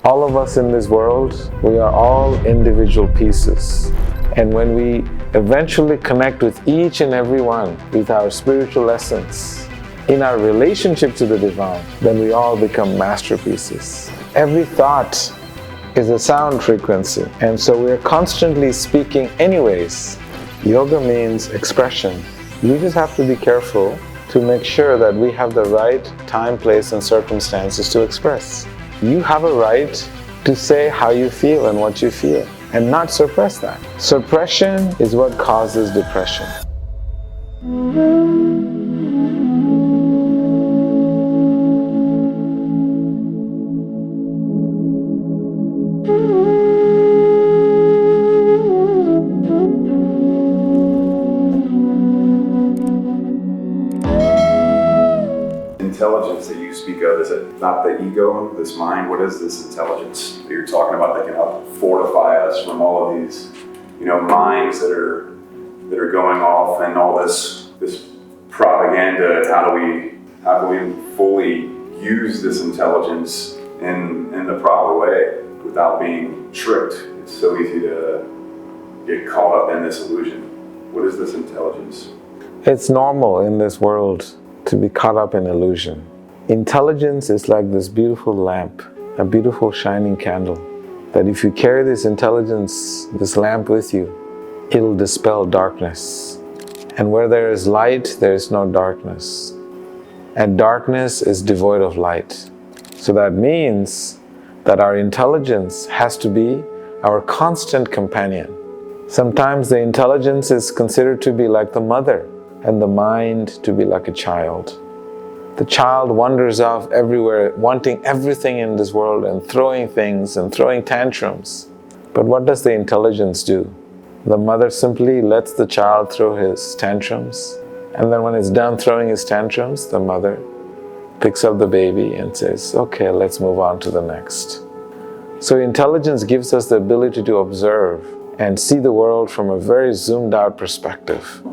All of us in this world, we are all individual pieces. And when we eventually connect with each and every one with our spiritual essence, in our relationship to the divine, then we all become masterpieces. Every thought is a sound frequency, and so we're constantly speaking anyways. Yoga means expression. We just have to be careful to make sure that we have the right time, place, and circumstances to express. You have a right to say how you feel and what you feel, and not suppress that. Suppression is what causes depression. Intelligence that you speak of, is it not the ego, this mind? What is this intelligence that you're talking about that can help fortify us from all of these, minds that are going off, and all this propaganda? How do we fully use this intelligence in the proper way without being tricked? It's so easy to get caught up in this illusion. What is this intelligence? It's normal in this world to be caught up in illusion. Intelligence is like this beautiful lamp, a beautiful shining candle, that if you carry this intelligence, this lamp with you, it'll dispel darkness. And where there is light, there is no darkness. And darkness is devoid of light. So that means that our intelligence has to be our constant companion. Sometimes the intelligence is considered to be like the mother, and the mind to be like a child. The child wanders off everywhere, wanting everything in this world and throwing things and throwing tantrums. But what does the intelligence do? The mother simply lets the child throw his tantrums, and then when it's done throwing his tantrums, the mother picks up the baby and says, okay, let's move on to the next. So intelligence gives us the ability to observe and see the world from a very zoomed out perspective.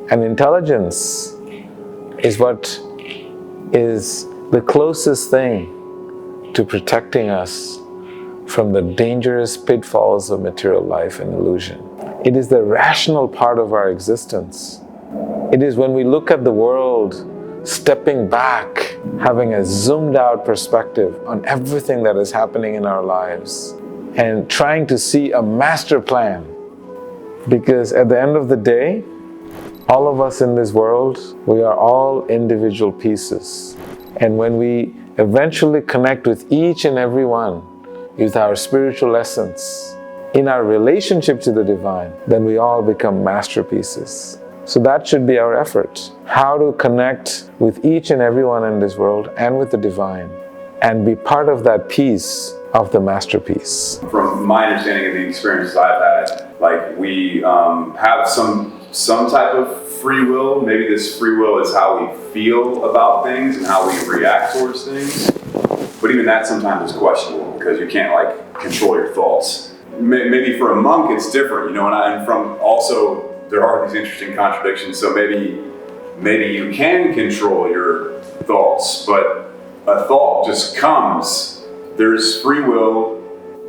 And intelligence is what is the closest thing to protecting us from the dangerous pitfalls of material life and illusion. It is the rational part of our existence. It is when we look at the world, stepping back, having a zoomed out perspective on everything that is happening in our lives, and trying to see a master plan. Because at the end of the day, all of us in this world, we are all individual pieces. And when we eventually connect with each and every one with our spiritual essence, in our relationship to the divine, then we all become masterpieces. So that should be our effort. How to connect with each and every one in this world and with the divine, and be part of that piece of the masterpiece. From my understanding of the experiences I've had, like we have some type of free will. Maybe this free will is how we feel about things and how we react towards things. But even that sometimes is questionable, because you can't control your thoughts. Maybe for a monk it's different, and from also there are these interesting contradictions. So maybe you can control your thoughts, but a thought just comes. There's free will,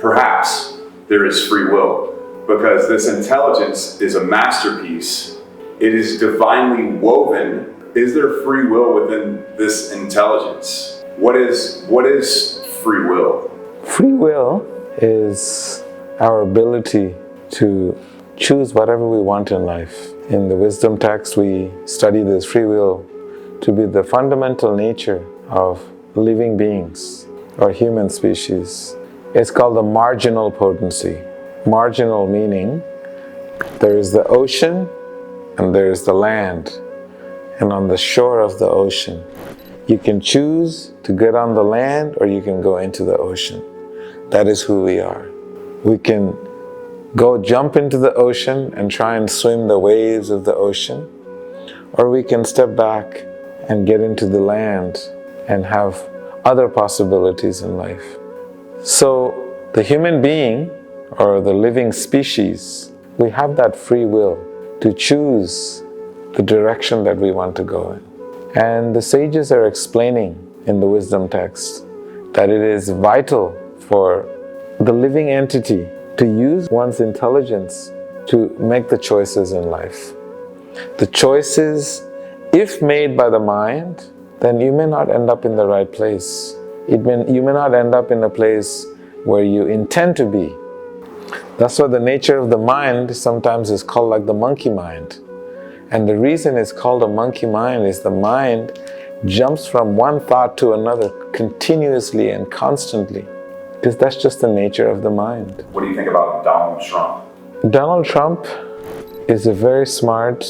perhaps there is free will, because this intelligence is a masterpiece. It is divinely woven. Is there free will within this intelligence? What is free will? Free will is our ability to choose whatever we want in life. In the wisdom text, we study this free will to be the fundamental nature of living beings or human species. It's called the marginal potency. Marginal meaning there is the ocean and there is the land. And on the shore of the ocean, you can choose to get on the land or you can go into the ocean. That is who we are. We can go jump into the ocean and try and swim the waves of the ocean, or we can step back and get into the land and have other possibilities in life. So the human being or the living species, we have that free will to choose the direction that we want to go in. And the sages are explaining in the wisdom text that it is vital for the living entity to use one's intelligence to make the choices in life. The choices, if made by the mind, then you may not end up in the right place. You may not end up in a place where you intend to be. That's why the nature of the mind sometimes is called like the monkey mind. And the reason it's called a monkey mind is the mind jumps from one thought to another continuously and constantly, because that's just the nature of the mind. What do you think about Donald Trump? Donald Trump is a very smart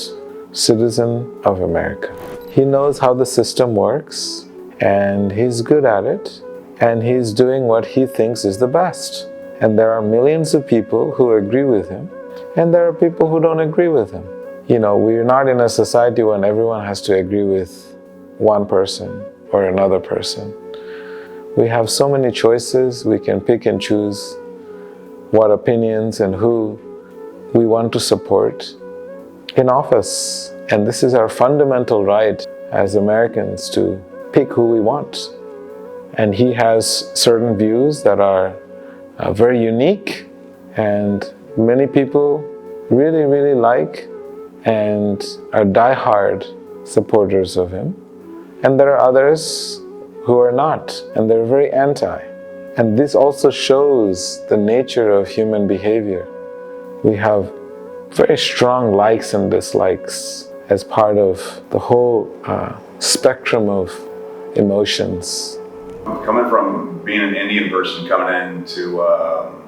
citizen of America. He knows how the system works, and he's good at it, and he's doing what he thinks is the best. And there are millions of people who agree with him, and there are people who don't agree with him. You know, we're not in a society when everyone has to agree with one person or another person. We have so many choices. We can pick and choose what opinions and who we want to support in office. And this is our fundamental right as Americans to pick who we want. And he has certain views that are very unique, and many people really, really like and are diehard supporters of him. And there are others who are not, and they're very anti. And this also shows the nature of human behavior. We have very strong likes and dislikes as part of the whole spectrum of emotions. Coming from being an Indian person coming into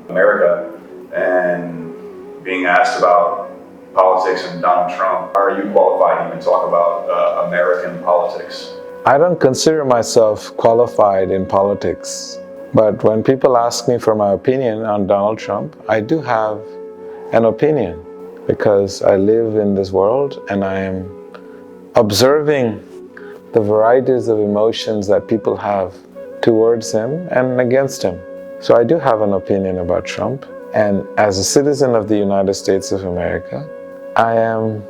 America and being asked about politics and Donald Trump, are you qualified to even talk about American politics? I don't consider myself qualified in politics, but when people ask me for my opinion on Donald Trump, I do have an opinion because I live in this world and I am observing the varieties of emotions that people have towards him and against him. So I do have an opinion about Trump, and as a citizen of the United States of America, I am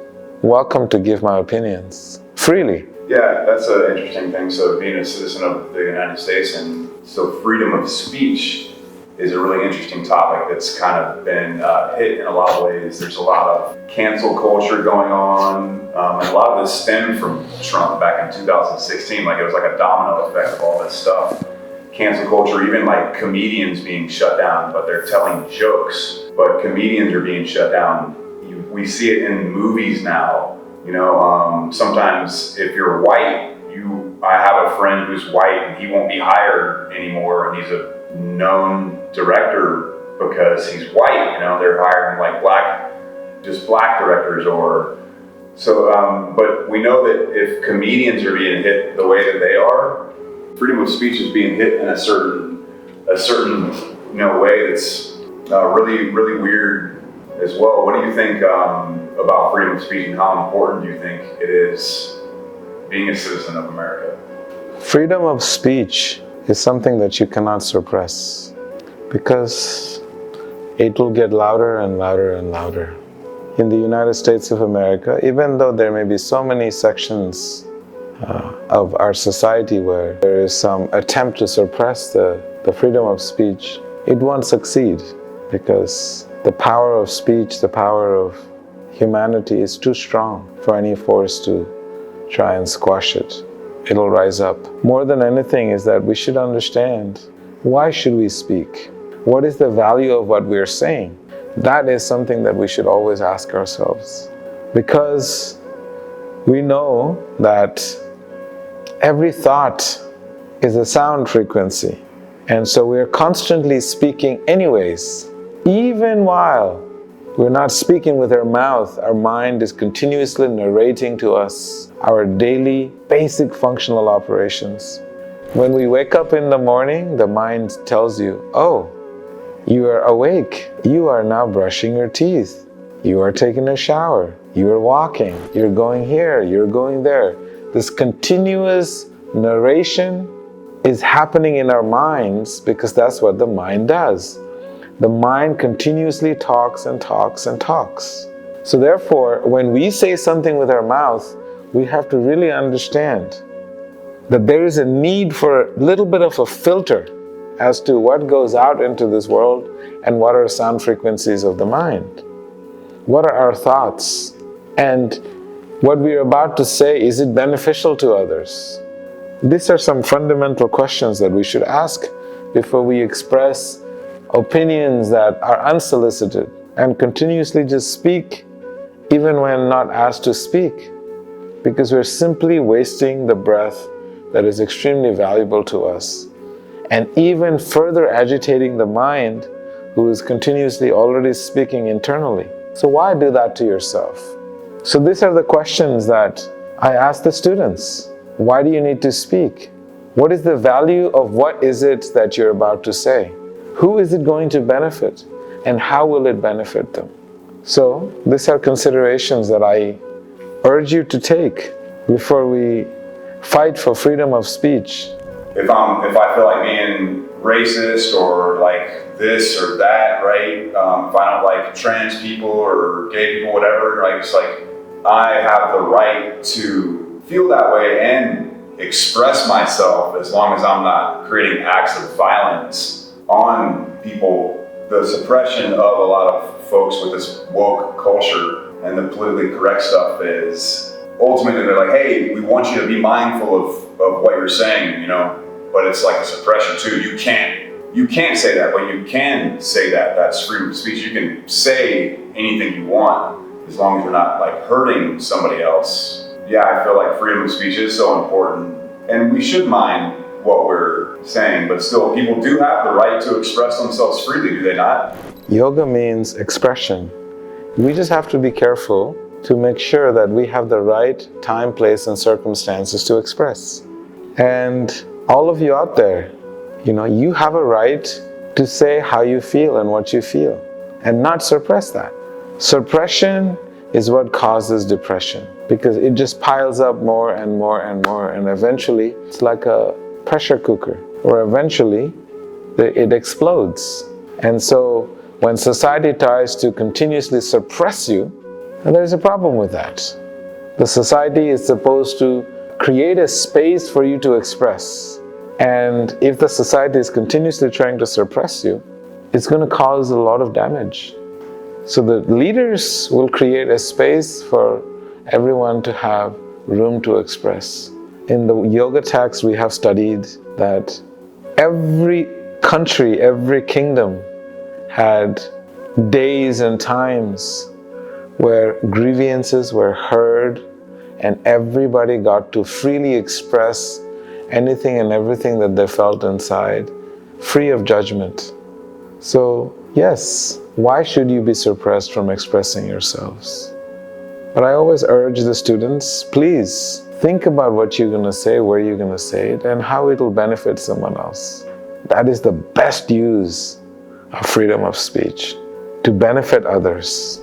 welcome to give my opinions freely. Yeah, that's an interesting thing. So being a citizen of the United States, and so freedom of speech is a really interesting topic that's kind of been hit in a lot of ways. There's a lot of cancel culture going on, and a lot of this stemmed from Trump back in 2016. Like it was like a domino effect of all this stuff. Cancel culture, even like comedians being shut down, but they're telling jokes, but comedians are being shut down. We see it in movies now. You know, sometimes if you're white, I have a friend who's white and he won't be hired anymore, and he's a known director because he's white. You know, they're hiring like black directors, or so. But we know that if comedians are being hit the way that they are, freedom of speech is being hit in a certain way that's really, really weird as well. What do you think about freedom of speech, and how important do you think it is being a citizen of America? Freedom of speech is something that you cannot suppress, because it will get louder and louder and louder. In the United States of America, even though there may be so many sections of our society where there is some attempt to suppress the freedom of speech, it won't succeed, because the power of speech, the power of humanity is too strong for any force to try and squash it. It'll rise up. More than anything is that we should understand, why should we speak? What is the value of what we're saying? That is something that we should always ask ourselves. Because we know that every thought is a sound frequency. And so we're constantly speaking anyways. Even while we're not speaking with our mouth, our mind is continuously narrating to us our daily basic functional operations. When we wake up in the morning, the mind tells you, oh, you are awake. You are now brushing your teeth. You are taking a shower. You are walking. You're going here. You're going there. This continuous narration is happening in our minds because that's what the mind does. The mind continuously talks and talks and talks. So therefore, when we say something with our mouth, we have to really understand that there is a need for a little bit of a filter as to what goes out into this world and what are sound frequencies of the mind. What are our thoughts? And what we're about to say, is it beneficial to others? These are some fundamental questions that we should ask before we express opinions that are unsolicited and continuously just speak even when not asked to speak, because we're simply wasting the breath that is extremely valuable to us, and even further agitating the mind who is continuously already speaking internally. So why do that to yourself? So these are the questions that I ask the students. Why do you need to speak? What is the value of what is it that you're about to say? Who is it going to benefit? And how will it benefit them? So these are considerations that I urge you to take before we fight for freedom of speech. If I feel like being racist or like this or that, right? If I don't like trans people or gay people, whatever, like it's like I have the right to feel that way and express myself as long as I'm not creating acts of violence on people. The suppression of a lot of folks with this woke culture and the politically correct stuff is ultimately they're like, hey, we want you to be mindful of what you're saying, you know, but it's like a suppression too. You can't say that, but you can say that. That's freedom of speech. You can say anything you want as long as you're not like hurting somebody else. Yeah, I feel like freedom of speech is so important, and we should mind what we're saying, but still people do have the right to express themselves freely, do they not? Yoga means expression. We just have to be careful to make sure that we have the right time, place, and circumstances to express. And all of you out there, you know, you have a right to say how you feel and what you feel, and not suppress that. Suppression is what causes depression, because it just piles up more and more and more, and eventually it's like a pressure cooker, or eventually it explodes. And so when society tries to continuously suppress you, there's a problem with that. The society is supposed to create a space for you to express. And if the society is continuously trying to suppress you, it's going to cause a lot of damage. So the leaders will create a space for everyone to have room to express. In the yoga texts, we have studied that every country, every kingdom had days and times where grievances were heard and everybody got to freely express anything and everything that they felt inside, free of judgment. So yes, why should you be suppressed from expressing yourselves? But I always urge the students, please think about what you're going to say, where you're going to say it, and how it will benefit someone else. That is the best use of freedom of speech, to benefit others.